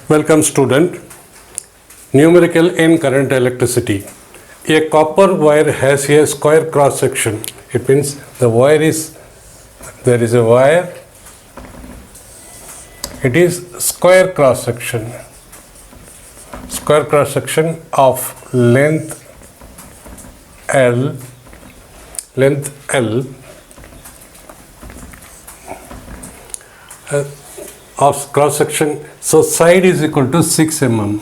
Welcome student. Numerical in current electricity. A copper wire has a square cross section. It means there is a wire. It is square cross section. Square cross section of length L. Of cross section, so side is equal to 6 mm.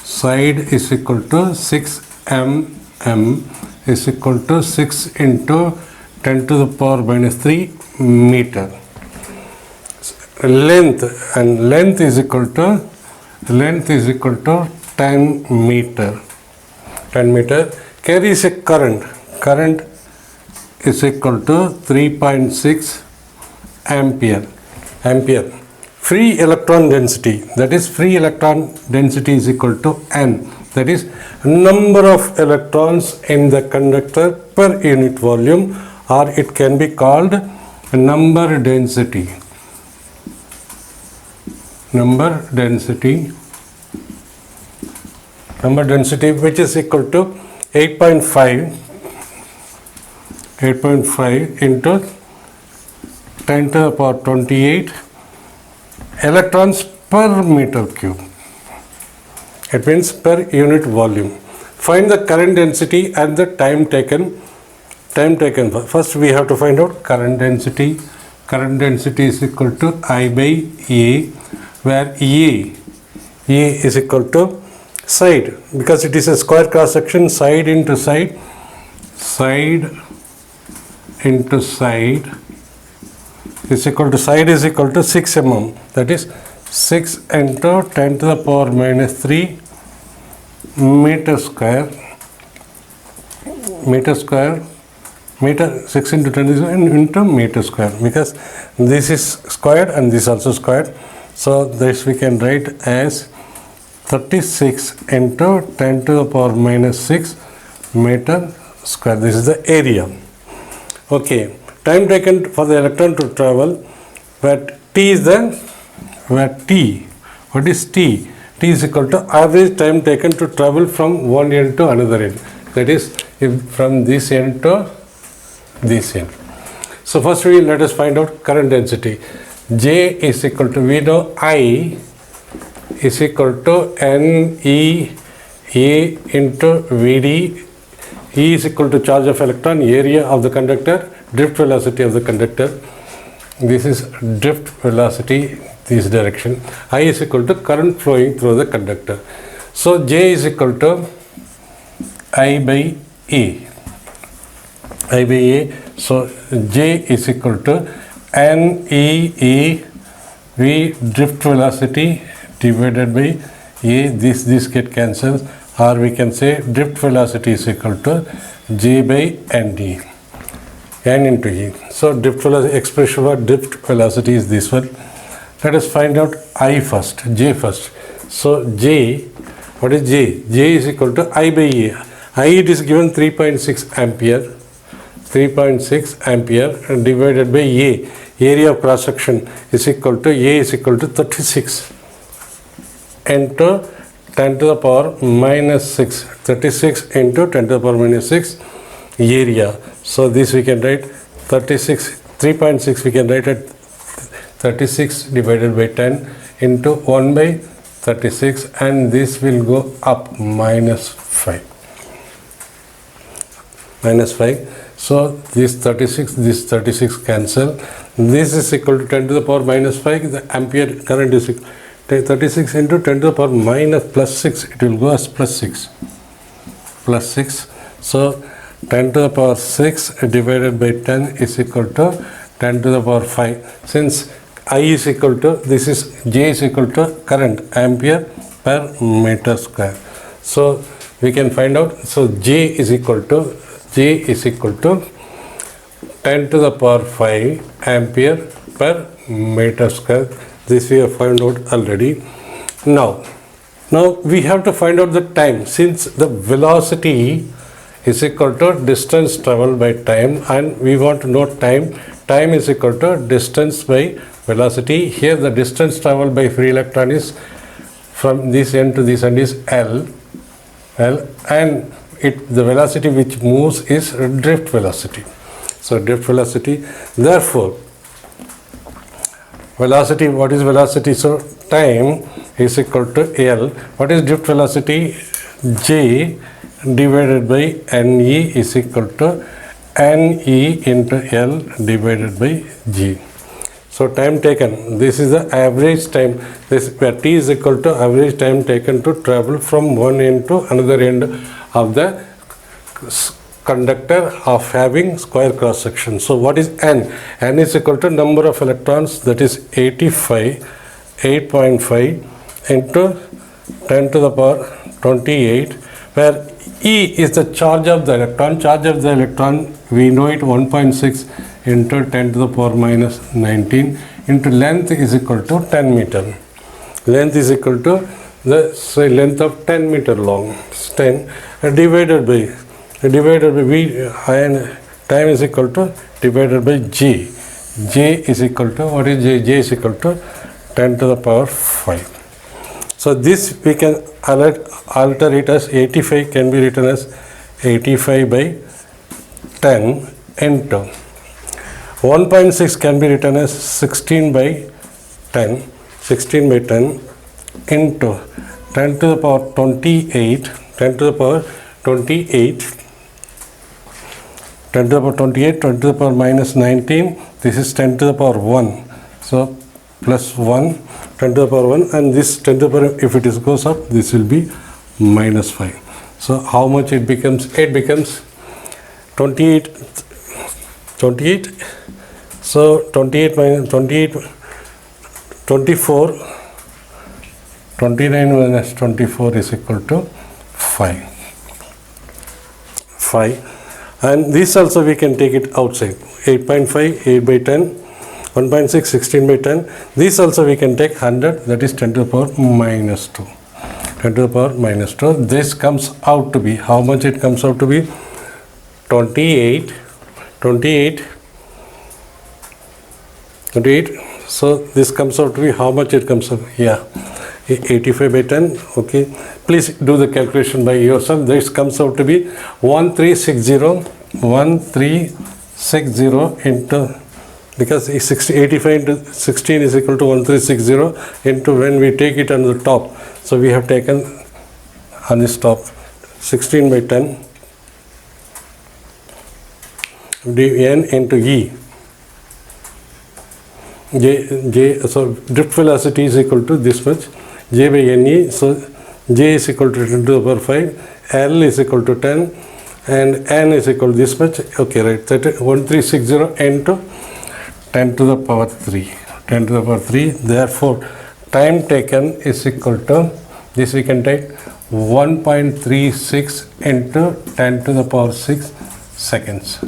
Side is equal to 6 mm is equal to 6 into 10 to the power minus 3 meter. Length is equal to 10 meter. 10 meter carries a current. Current is equal to 3.6 ampere. Free electron density, that is free electron density is equal to N, that is number of electrons in the conductor per unit volume, or it can be called number density. Number density which is equal to 8.5 into 10 to the power 28 electrons per meter cube. It means per unit volume. Find the current density and the time taken. First we have to find out current density. Current density is equal to I by A, where A is equal to side, because it is a square cross section, side into side is equal to 6 mm, that is 6 into 10 to the power minus 3 meter square, 6 into 10 into meter square, because this is squared and this also squared, so this we can write as 36 into 10 to the power minus 6 meter square. This is the area. Okay, time taken for the electron to travel, what is T? T is equal to average time taken to travel from one end to another end, that is from this end to this end. So first let us find out current density. J is equal to, we know I is equal to NE A into VD. E is equal to charge of electron, area of the conductor, drift velocity of the conductor. This is drift velocity, this direction. I is equal to current flowing through the conductor. So J is equal to I by A. So J is equal to NEA V drift velocity divided by A. This get cancelled, or we can say drift velocity is equal to J by ND, N into E. So drift velocity, expression for drift velocity is this one. Let us find out J first. So J, what is J? J is equal to I by A. I, it is given 3.6 ampere and divided by A. Area of cross section is equal to A is equal to 36 into 10 to the power minus 6. 36 into 10 to the power minus 6 area. So this we can write 3.6 we can write at 36 divided by 10 into 1 by 36, and this will go up minus 5. So this 36 cancel. This is equal to 10 to the power minus 5. The ampere current is 36 into 10 to the power minus plus 6. It will go as plus 6. So 10 to the power 6 divided by 10 is equal to 10 to the power 5. Since I is equal to, this is J is equal to current, ampere per meter square. So we can find out, so J is equal to 10 to the power 5 ampere per meter square. This we have found out already. Now we have to find out the time, since the velocity is equal to distance traveled by time, and we want to know time. Time is equal to distance by velocity. Here the distance traveled by free electron is from this end to this end is L, and the velocity which moves is drift velocity. So drift velocity, therefore velocity, what is velocity? So time is equal to L. What is drift velocity? J divided by NE is equal to NE into L divided by G. So time taken, this is the average time, this where T is equal to average time taken to travel from one end to another end of the conductor of having square cross section. So what is N? N is equal to number of electrons, that is 8.5 into 10 to the power 28, where E is the charge of the electron. Charge of the electron, we know it, 1.6 into 10 to the power minus 19 into length is equal to 10 meter. Length is equal to the length of 10 meter long, 10 divided by V, and time is equal to divided by G. J is equal to, what is J? J is equal to 10 to the power 5. So this we can alter it as 85 can be written as 85 by 10 into 1.6 can be written as 16 by 10 into 10 to the power 28, 10 to the power 28, 10 to the power 28, 10 to the power minus 19, this is 10 to the power 1. So plus 1, 10 to the power 1, and this 10 to the power, if it is goes up, this will be minus 5. So how much it becomes? It becomes 28. So 28 minus 28, 24, 29 minus 24 is equal to 5. And this also we can take it outside. 8.5, 8 by 10, 1.6, 16 by 10. This also we can take 100, that is 10 to the power minus 2. 10 to the power minus 2. This comes out to be, how much it comes out to be? 28. So this comes out to be, how much it comes out? Yeah, 85 by 10. Okay, please do the calculation by yourself. This comes out to be 1360 into, because 85 into 16 is equal to 1360 into, when we take it on the top, so we have taken on this top 16 by 10 dn into E. So drift velocity is equal to this much, J by NE. So J is equal to 10 to the power 5, L is equal to 10, and N is equal to this much. Okay, right, 1360 into 10 to the power 3. 10 to the power 3. Therefore, time taken is equal to, this we can take 1.36 into 10 to the power 6 seconds.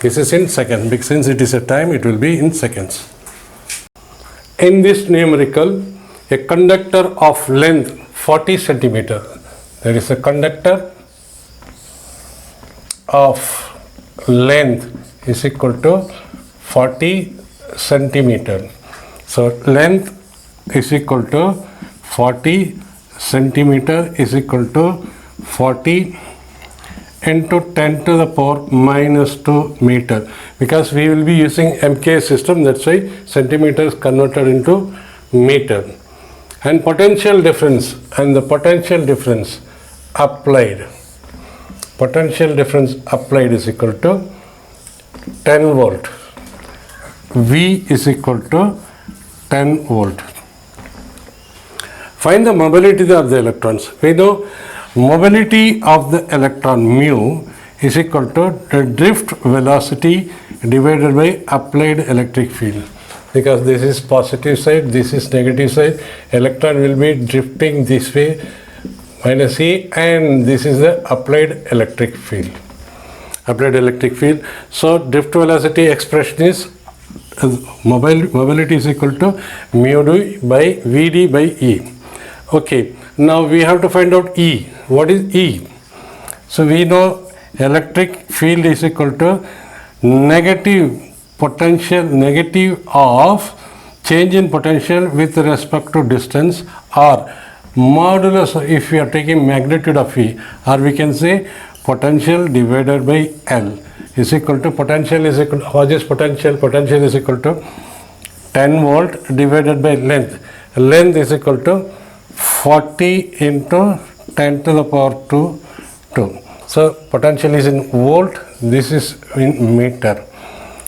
This is in second, because since it is a time, it will be in seconds. In this numerical, a conductor of length 40 centimeter, there is a conductor of length is equal to 40 centimeter. So length is equal to 40 centimeter is equal to 40 into 10 to the power minus 2 meter, because we will be using MK system, that's why centimeter is converted into meter. And potential difference, and the potential difference applied is equal to 10 volt. V is equal to 10 volt. Find the mobility of the electrons. We know mobility of the electron mu is equal to the drift velocity divided by applied electric field. Because this is positive side, this is negative side, electron will be drifting this way minus E, and this is the applied electric field. So drift velocity expression is mobility is equal to mu d by Vd by E. Okay, now we have to find out E. What is E? So we know electric field is equal to negative potential, negative of change in potential with respect to distance, or modulus, if we are taking magnitude of V, or we can say potential divided by L is equal to potential is equal to, what is potential? Potential is equal to 10 volt divided by length. Length is equal to 40 into 10 to the power 2. So potential is in volt, this is in meter.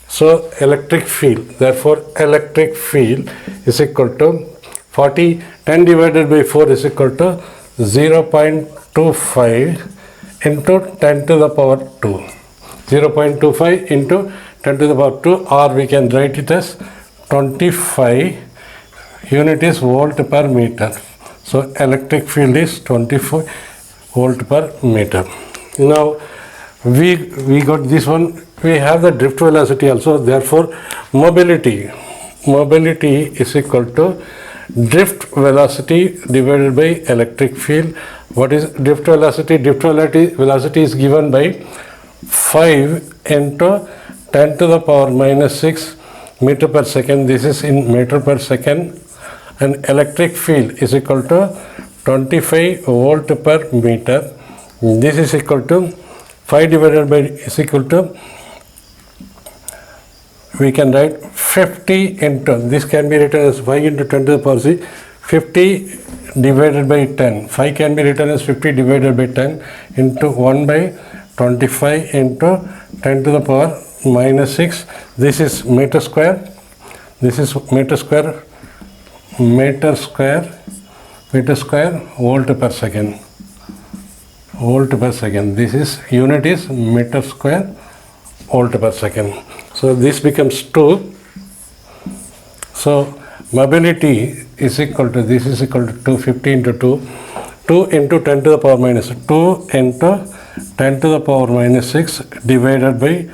So electric field, therefore electric field is equal to 40, 10 divided by 4 is equal to 0.25 into 10 to the power 2. 0.25 into 10 to the power 2, or we can write it as 25, unit is volt per meter. So electric field is 25 volt per meter. Now we got this one, we have the drift velocity also, therefore mobility is equal to drift velocity divided by electric field. What is drift velocity? Drift velocity is given by 5 into 10 to the power minus 6 meter per second. This is in meter per second. And electric field is equal to 25 volt per meter. This is equal to 5 divided by is equal to, we can write 50 into, this can be written as 5 into 10 to the power 6, 50 divided by 10. 5 can be written as 50 divided by 10 into 1 by 25 into 10 to the power minus 6. This is meter square. This is meter square volt per second. Volt per second. This is unit is meter square volt per second. So this becomes 2. So mobility is equal to, this is equal to 250 into 2. 2 into 10 to the power minus 2 into 10 to the power minus 6 divided by